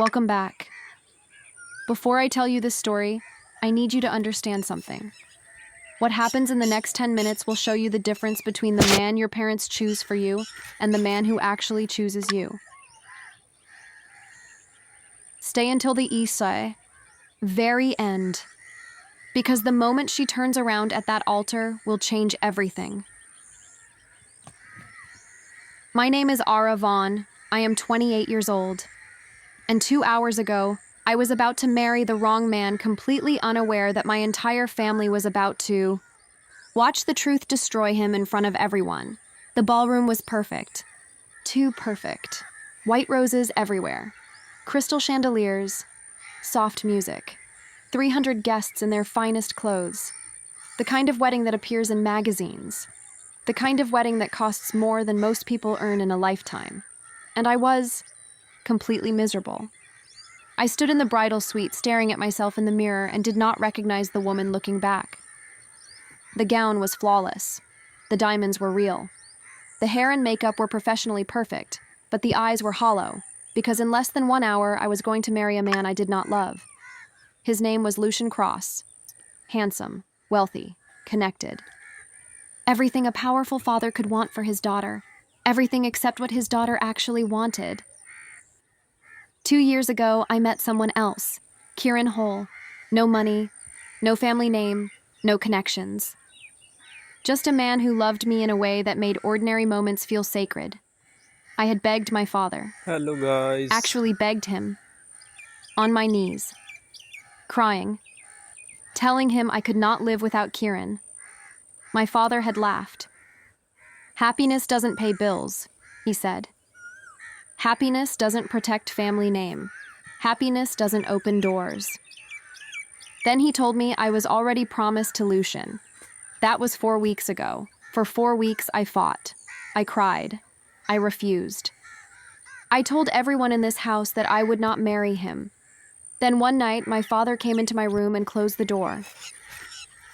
Welcome back. Before I tell you this story, I need you to understand something. What happens in the next 10 minutes will show you the difference between the man your parents choose for you and the man who actually chooses you. Stay until the Isai, very end, because the moment she turns around at that altar will change everything. My name is Ara Vaughn. I am 28 years old. And 2 hours ago, I was about to marry the wrong man, completely unaware that my entire family was about to watch the truth destroy him in front of everyone. The ballroom was perfect. Too perfect. White roses everywhere. Crystal chandeliers. Soft music. 300 guests in their finest clothes. The kind of wedding that appears in magazines. The kind of wedding that costs more than most people earn in a lifetime. And I was completely miserable. I stood in the bridal suite staring at myself in the mirror and did not recognize the woman looking back. The gown was flawless. The diamonds were real. The hair and makeup were professionally perfect, but the eyes were hollow, because in less than 1 hour I was going to marry a man I did not love. His name was Lucian Cross. Handsome, wealthy, connected. Everything a powerful father could want for his daughter. Everything except what his daughter actually wanted. 2 years ago, I met someone else, Kieran Hole. No money, no family name, no connections. Just a man who loved me in a way that made ordinary moments feel sacred. I had begged my father, Hello guys. actually begged him, on my knees, crying, telling him I could not live without Kieran. My father had laughed. Happiness doesn't pay bills, he said. Happiness doesn't protect family name. Happiness doesn't open doors. Then he told me I was already promised to Lucian. That was 4 weeks ago. For 4 weeks I fought. I cried. I refused. I told everyone in this house that I would not marry him. Then one night my father came into my room and closed the door.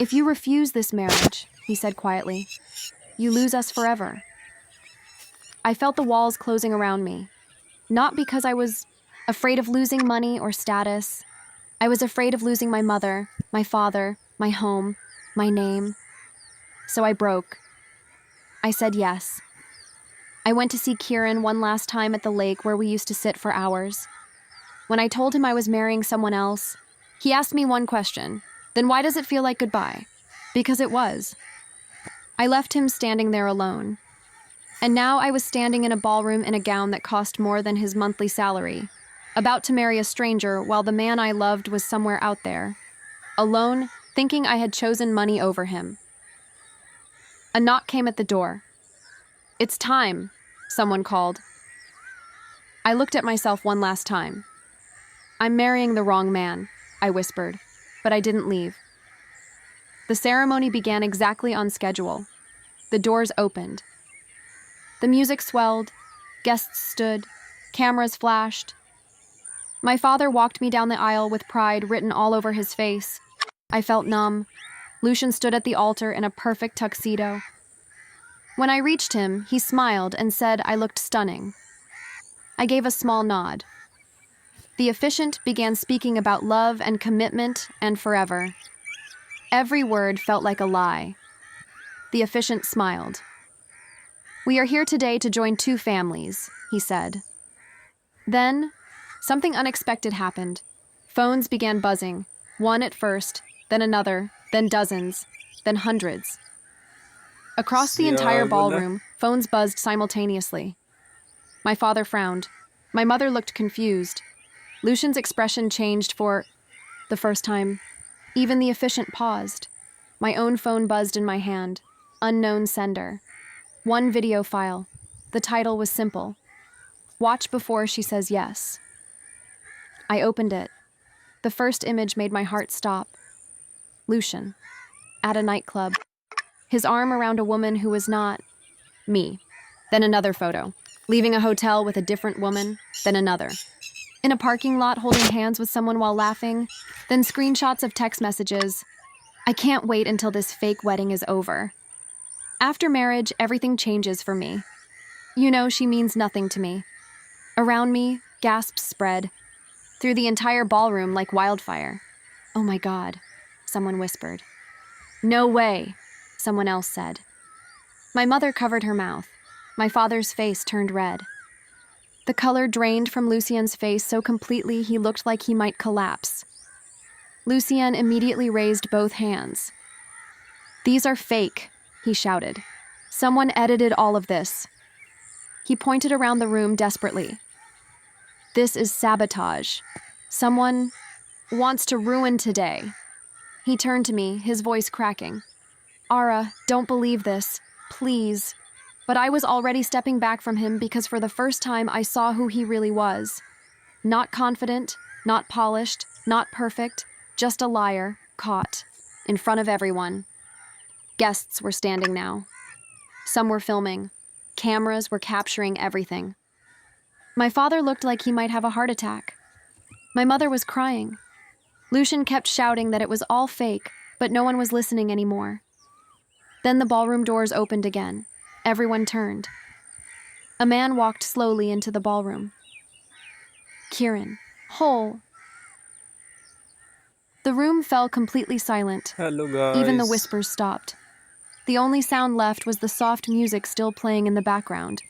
If you refuse this marriage, he said quietly, you lose us forever. I felt the walls closing around me. Not because I was afraid of losing money or status. I was afraid of losing my mother, my father, my home, my name. So I broke. I said yes. I went to see Kieran one last time at the lake where we used to sit for hours. When I told him I was marrying someone else, he asked me one question. Then why does it feel like goodbye? Because it was. I left him standing there alone. And now I was standing in a ballroom in a gown that cost more than his monthly salary, about to marry a stranger while the man I loved was somewhere out there, alone, thinking I had chosen money over him. A knock came at the door. It's time, someone called. I looked at myself one last time. I'm marrying the wrong man, I whispered, but I didn't leave. The ceremony began exactly on schedule. The doors opened. The music swelled, guests stood, cameras flashed. My father walked me down the aisle with pride written all over his face. I felt numb. Lucian stood at the altar in a perfect tuxedo. When I reached him, he smiled and said I looked stunning. I gave a small nod. The officiant began speaking about love and commitment and forever. Every word felt like a lie. The officiant smiled. We are here today to join 2 families, he said. Then, something unexpected happened. Phones began buzzing, one at first, then another, then dozens, then hundreds. Across the entire ballroom, phones buzzed simultaneously. My father frowned. My mother looked confused. Lucian's expression changed for the first time. Even the officiant paused. My own phone buzzed in my hand. Unknown sender. One video file. The title was simple. Watch before she says yes. I opened it. The first image made my heart stop. Lucian. At a nightclub. His arm around a woman who was not me. Then another photo. Leaving a hotel with a different woman. Then another. In a parking lot holding hands with someone while laughing. Then screenshots of text messages. I can't wait until this fake wedding is over. After marriage, everything changes for me. You know, she means nothing to me. Around me, gasps spread. through the entire ballroom like wildfire. "Oh my God," someone whispered. "No way," someone else said. My mother covered her mouth. My father's face turned red. The color drained from Lucien's face so completely he looked like he might collapse. Lucien immediately raised both hands. "These are fake," he shouted. "Someone edited all of this." He pointed around the room desperately. "This is sabotage. Someone wants to ruin today." He turned to me, his voice cracking. "Ara, don't believe this. Please." But I was already stepping back from him because for the first time I saw who he really was. Not confident, not polished, not perfect, just a liar, caught, in front of everyone. Guests were standing now. Some were filming. Cameras were capturing everything. My father looked like he might have a heart attack. My mother was crying. Lucien kept shouting that it was all fake, but no one was listening anymore. Then the ballroom doors opened again. Everyone turned. A man walked slowly into the ballroom. Kieran, whole. The room fell completely silent. Hello Even the guys. whispers stopped. The only sound left was the soft music still playing in the background.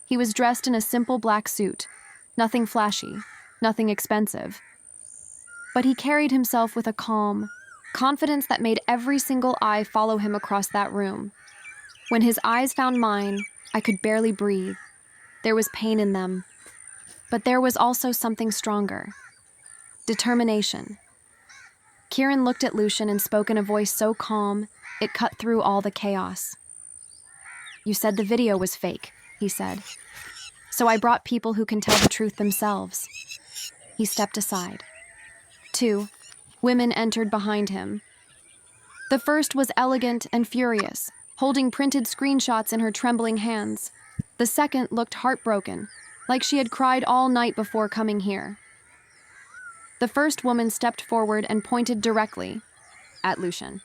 He was dressed in a simple black suit. Nothing flashy, nothing expensive. But he carried himself with a calm, confidence that made every single eye follow him across that room. When his eyes found mine, I could barely breathe. There was pain in them. But there was also something stronger. Determination. Kieran looked at Lucien and spoke in a voice so calm, it cut through all the chaos. "You said the video was fake," he said. "So I brought people who can tell the truth themselves." He stepped aside. 2 women entered behind him. The first was elegant and furious, holding printed screenshots in her trembling hands. The second looked heartbroken, like she had cried all night before coming here. The first woman stepped forward and pointed directly at Lucien.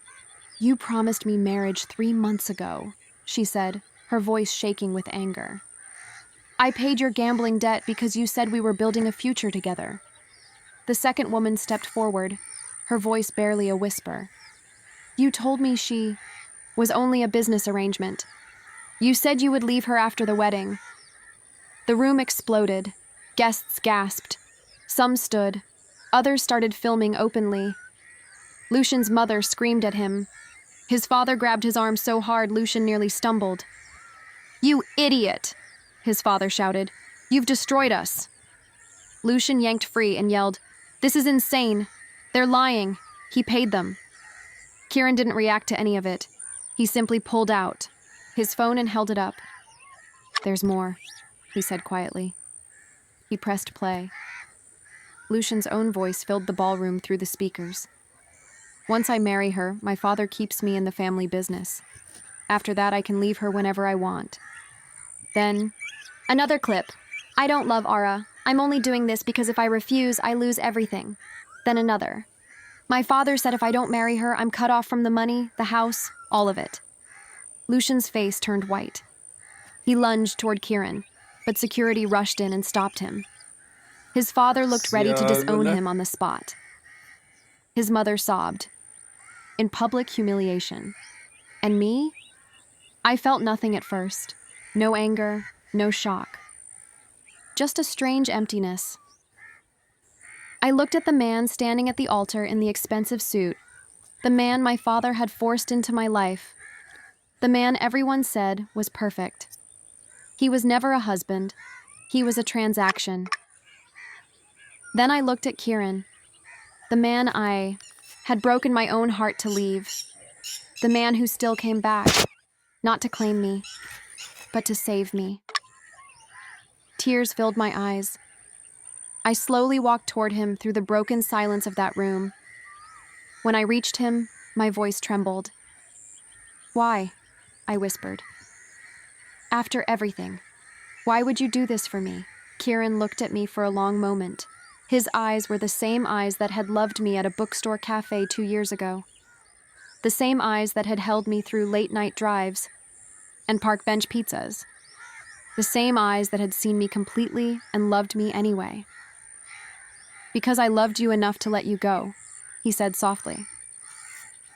"You promised me marriage 3 months ago," she said, her voice shaking with anger. "I paid your gambling debt because you said we were building a future together." The second woman stepped forward, her voice barely a whisper. "You told me she was only a business arrangement. You said you would leave her after the wedding." The room exploded. Guests gasped. Some stood. Others started filming openly. Lucien's mother screamed at him. His father grabbed his arm so hard Lucien nearly stumbled. "You idiot!" his father shouted. "You've destroyed us." Lucien yanked free and yelled, "This is insane. They're lying. He paid them." Kieran didn't react to any of it. He simply pulled out his phone and held it up. "There's more," he said quietly. He pressed play. Lucien's own voice filled the ballroom through the speakers. "Once I marry her, my father keeps me in the family business. After that, I can leave her whenever I want. Then..." Another clip. "I don't love Ara. I'm only doing this because if I refuse, I lose everything." Then another. "My father said if I don't marry her, I'm cut off from the money, the house, all of it." Lucien's face turned white. He lunged toward Kieran, but security rushed in and stopped him. His father looked ready to disown him on the spot. His mother sobbed. In public humiliation. And me? I felt nothing at first. No anger, no shock. Just a strange emptiness. I looked at the man standing at the altar in the expensive suit, the man my father had forced into my life, the man everyone said was perfect. He was never a husband. He was a transaction. Then I looked at Kieran, the man I had broken my own heart to leave, the man who still came back, not to claim me, but to save me. Tears filled my eyes. I slowly walked toward him through the broken silence of that room. When I reached him, my voice trembled. "Why?" I whispered. "After everything, why would you do this for me?" Kieran looked at me for a long moment. His eyes were the same eyes that had loved me at a bookstore cafe 2 years ago. The same eyes that had held me through late-night drives and park bench pizzas. The same eyes that had seen me completely and loved me anyway. Because I loved you enough to let you go, he said softly.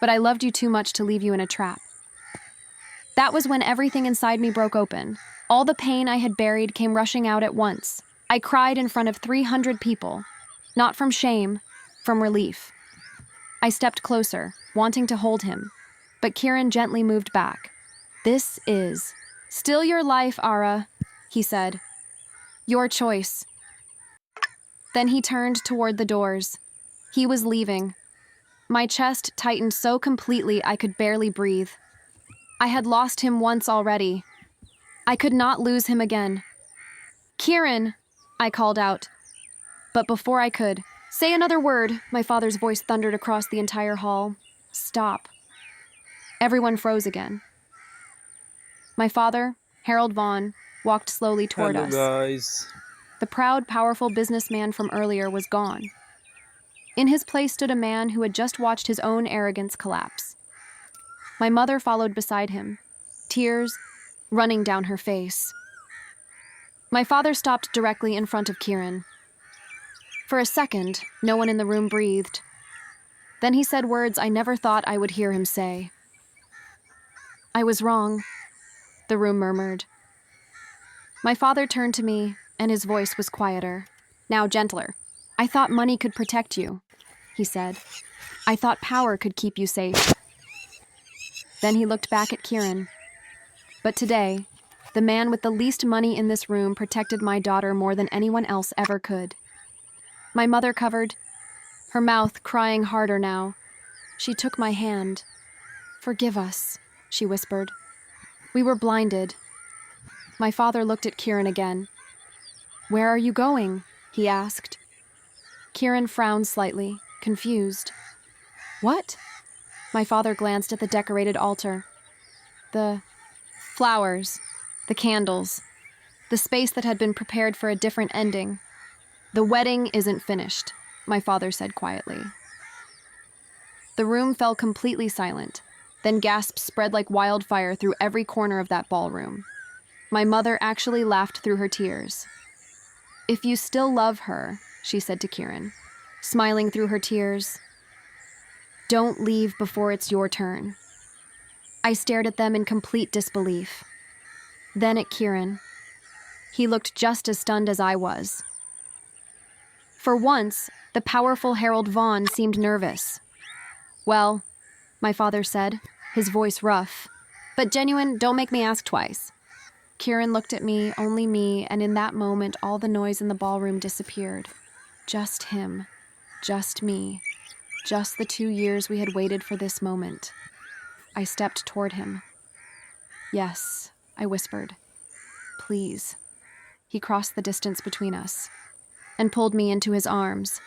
But I loved you too much to leave you in a trap. That was when everything inside me broke open. All the pain I had buried came rushing out at once. I cried in front of 300 people, not from shame, from relief. I stepped closer, wanting to hold him, but Kieran gently moved back. This is still your life, Ara, he said. Your choice. Then he turned toward the doors. He was leaving. My chest tightened so completely I could barely breathe. I had lost him once already. I could not lose him again. Kieran, I called out. But before I could say another word, my father's voice thundered across the entire hall. Stop. Everyone froze again. My father, Harold Vaughn, walked slowly toward us. Guys. The proud, powerful businessman from earlier was gone. In his place stood a man who had just watched his own arrogance collapse. My mother followed beside him, tears running down her face. My father stopped directly in front of Kieran. For a second, no one in the room breathed. Then he said words I never thought I would hear him say. I was wrong, the room murmured. My father turned to me, and his voice was quieter, now gentler. I thought money could protect you, he said. I thought power could keep you safe. Then he looked back at Kieran. But today, the man with the least money in this room protected my daughter more than anyone else ever could. My mother covered, her mouth crying harder now. She took my hand. Forgive us, she whispered. We were blinded. My father looked at Kieran again. Where are you going? He asked. Kieran frowned slightly, confused. What? My father glanced at the decorated altar. The flowers, the candles, the space that had been prepared for a different ending. The wedding isn't finished, my father said quietly. The room fell completely silent. Then gasps spread like wildfire through every corner of that ballroom. My mother actually laughed through her tears. If you still love her, she said to Kieran, smiling through her tears, don't leave before it's your turn. I stared at them in complete disbelief. Then at Kieran. He looked just as stunned as I was. For once, the powerful Harold Vaughn seemed nervous. Well, my father said, his voice rough, but genuine, don't make me ask twice. Kieran looked at me, only me, and in that moment, all the noise in the ballroom disappeared. Just him, just me, just the 2 years we had waited for this moment. I stepped toward him. Yes, I whispered. Please. He crossed the distance between us and pulled me into his arms.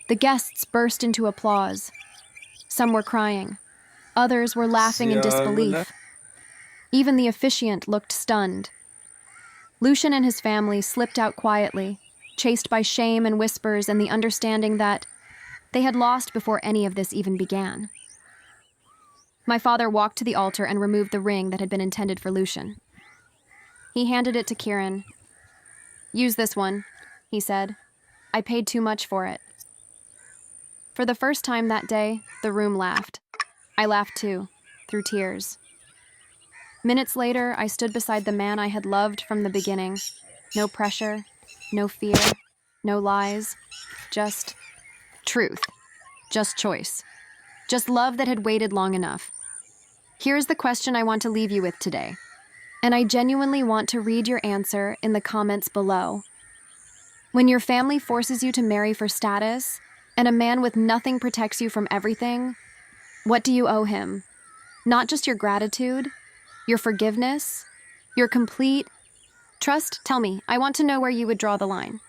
The guests burst into applause. Some were crying. Others were laughing in disbelief. Even the officiant looked stunned. Lucian and his family slipped out quietly, chased by shame and whispers and the understanding that they had lost before any of this even began. My father walked to the altar and removed the ring that had been intended for Lucian. He handed it to Kieran. Use this one, he said. I paid too much for it. For the first time that day, the room laughed. I laughed too, through tears. Minutes later, I stood beside the man I had loved from the beginning. No pressure, no fear, no lies, just truth, just choice, just love that had waited long enough. Here's the question I want to leave you with today, and I genuinely want to read your answer in the comments below. When your family forces you to marry for status, and a man with nothing protects you from everything, what do you owe him? Not just your gratitude, your forgiveness, your complete trust? Tell me, I want to know where you would draw the line.